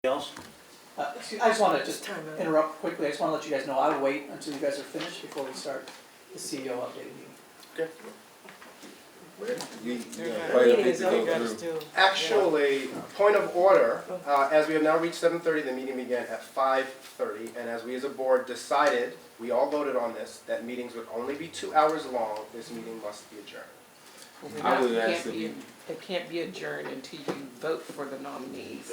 else? I just want to interrupt quickly. I just want to let you guys know I'll wait until you guys are finished before we start the CEO update meeting. Okay. Actually, point of order, as we have now reached 7:30, the meeting began at 5:30, and as we as a board decided, we all voted on this, that meetings would only be 2 hours long, this meeting must be adjourned. It can't be adjourned until you vote for the nominees.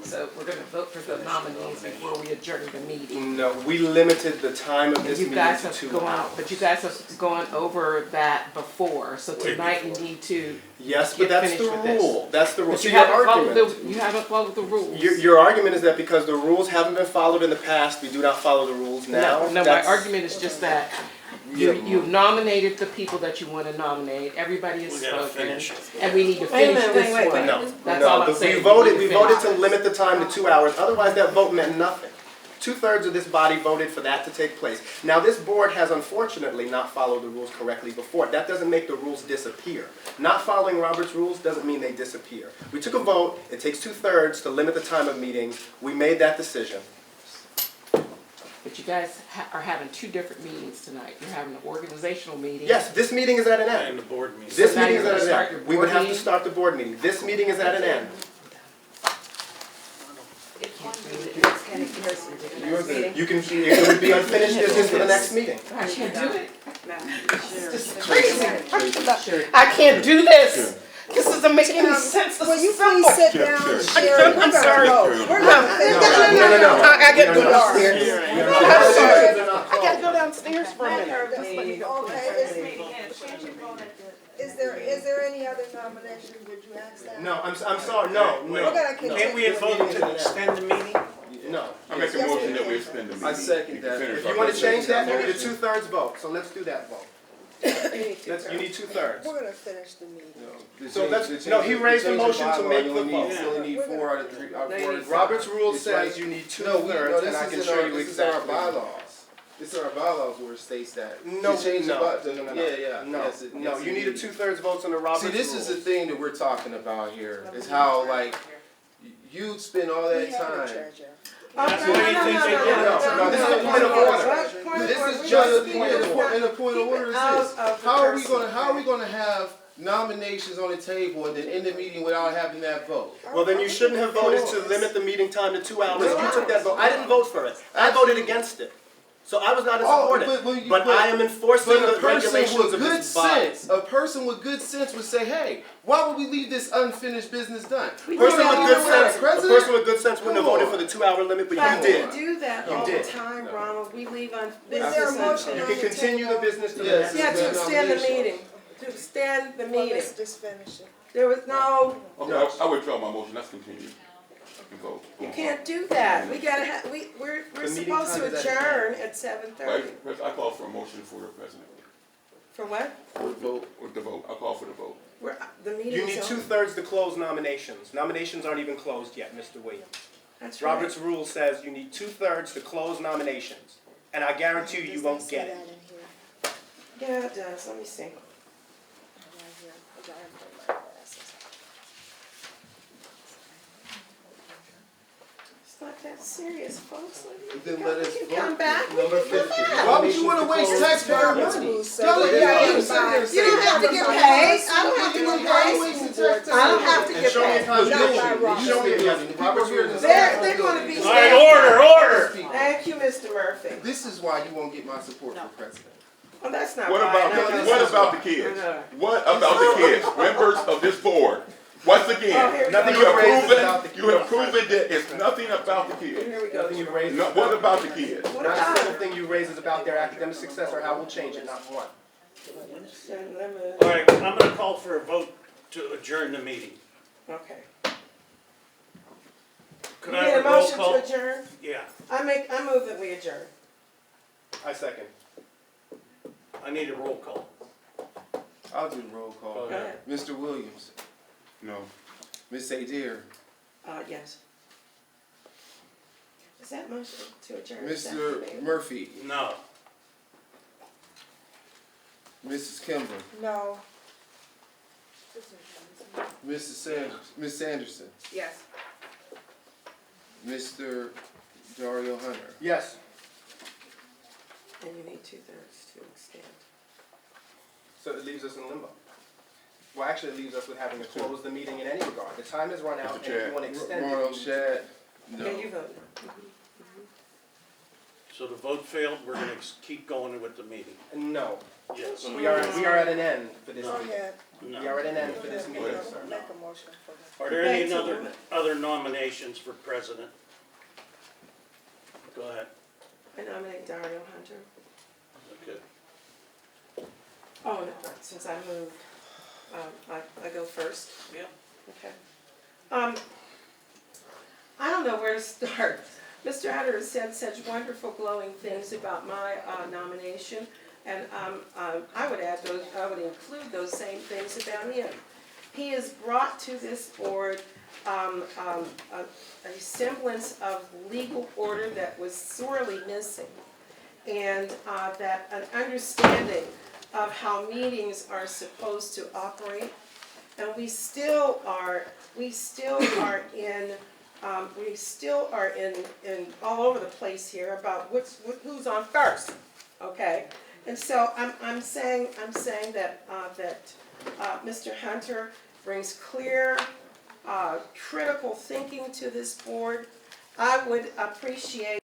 So we're gonna vote for the nominees before we adjourn the meeting. No, we limited the time of this You meeting guys to have 2 gone, hours. but you guys have gone over that before, so tonight you need to. Yes, get but that's the finished with this. rule, that's the rule. But So you your haven't followed argument, you haven't followed the rules. your argument is that because the rules haven't been followed in the past, we do not follow the rules now? No, my argument is just that you've nominated the people that you want to nominate, everybody has We gotta spoken, finish it. and we need to finish this one. No, That's all I'm no, saying. we voted need to finish. limit the time to 2 hours, otherwise that vote meant nothing. 2/3 of this body voted for that to take place. Now, this board has unfortunately not followed the rules correctly before. That doesn't make the rules disappear. Not following Robert's rules doesn't mean they disappear. We took a vote, it takes 2/3 to limit the time of meetings, we made that decision. But you guys are having two different meetings tonight. You're having an organizational meeting. Yes, this meeting is at an And end. the board meeting. This So now meeting is you're at gonna an start your end. We would board have to meeting? start the board meeting. This meeting is at an end. You can, it would be unfinished business for the next meeting. I can't do it. This is crazy. I can't do this. This doesn't make any sense. This Will you is simple. please sit down, Sherry? I'm sorry. We're gonna No. I gotta go downstairs. I'm sorry. I I gotta go downstairs for a minute. Okay, is there any other nominations? Would you ask that? No, I'm sorry, no, We're no, gonna continue. Can't we have voted to extend the meeting? no. I make a Yes, motion we that we can. extend the meeting. I second that. finish If our you want to change that, you presentation. need a 2/3 vote, so let's do that vote. You need 2/3. We're gonna finish the meeting. So let's, no, he raised the motion to make the vote. You only need 4 out of 3, 4. Robert's rule It's says right. you need No, we, 2/3, no, and I can show you this is in our exactly. bylaws. This is our bylaws where it states that. No, To change the no, bu- no. Yeah, yeah. No, yes, it- no, yes, you need a indeed. 2/3 votes under Robert's See, rules. this is the thing that we're talking about here, is how, like, you'd spend all We that have a time. treasurer. That's the way he thinks they do it. No, this is a point of order. This is just a point of order, and the point of order is this. How are we gonna have nominations on the table and then end the meeting without having that vote? Well, then you shouldn't have voted to limit the meeting time to 2 hours. You took that vote. I didn't vote for it. I voted against it. So I was not in support of it. But I am enforcing But the regulations of good this body. sense, a person with good sense would say, hey, why would we leave this unfinished business done? Person with good sense, a President? person with good sense wouldn't have voted for the 2-hour limit, but you did. We do that You all the did. time, Ronald. We leave on Is there a motion You on can the continue the table? business to the Yes. next. Yeah, to Good extend the nomination. meeting, to extend the Well, meeting. let's just finish it. There was no, Okay, I withdraw my motion, let's continue. And vote. you can't do that. We gotta have, we're The meeting supposed to time is at adjourn at 7:30. Right, I call for a motion for the president. For what? With the vote, I call for the vote. The You meeting's need over. 2/3 to close nominations. Nominations aren't even closed yet, Mr. Williams. That's right. Robert's rule says you need 2/3 to close nominations. And I guarantee you, you Does won't that say get it. that in here? Yeah, it does. Let me see. Right here. I gotta put my glasses It's not that serious, folks. Then let us You vote. come back. Number 50. Why would you wanna waste taxpayer on. Robert's money? rules say Tell that it, you you can sit there buy- and say. You don't have to get paid. I don't have to Why get are you paid. wasting taxpayer I don't have to money? And get show me a paid. contradiction. Not by Robert's Show me a rules. contradiction. Robert's People here rules. They're gonna be. All right, order. Thank you, Mr. Murphy. This is why you won't get my support for president. Well, that's not What right. about, No, that's what not about the right. kids? No. What about the kids, members of this board? Once Oh, again, here we Nothing go. you raised is about the you have proven that it's nothing about the kids. Here we go. Nothing you raised. No, what about the kids? What Not a about single it? thing you raise is about their academic success or how we'll change it, not one. All right, I'm gonna call for a vote to adjourn the meeting. Okay. Could You I need a have a roll motion to call? adjourn? Yeah, I move that we adjourn. I second. I need a roll call. I'll do the roll Go call. Go ahead. Mr. Williams, No. Ms. Adair, Yes. Is that motion to adjourn? Is that Mr. fair? Murphy, No. Mrs. Kimber, No. Mrs. Sanders, Ms. Sanderson, Yes. Mr. Dario Hunter. Yes. And you need 2/3 to extend. So it leaves us in limbo. Well, actually, it leaves us with having to close the meeting in any regard. The time has run out, and if you want to extend Ronald it. Shad, Yeah, you no. vote no. So the vote failed, we're gonna keep going with the meeting. No. Yes. We are at an end for this Go meeting. ahead. We No. are at an end for this Make meeting, a sir. make a motion for that. Are there any Back to other nominations for president? Go ahead. I nominate Dario Hunter. Okay. Oh, no, since I moved, I go first. Yeah. Okay. I don't know where to start. Mr. Hunter has said such wonderful glowing things about my nomination, and I would include those same things about him. He has brought to this board a semblance of legal order that was sorely missing, and that an understanding of how meetings are supposed to operate. And we still are in all over the place here about who's on first, okay? And so I'm saying that Mr. Hunter brings clear, critical thinking to this board. I would appreciate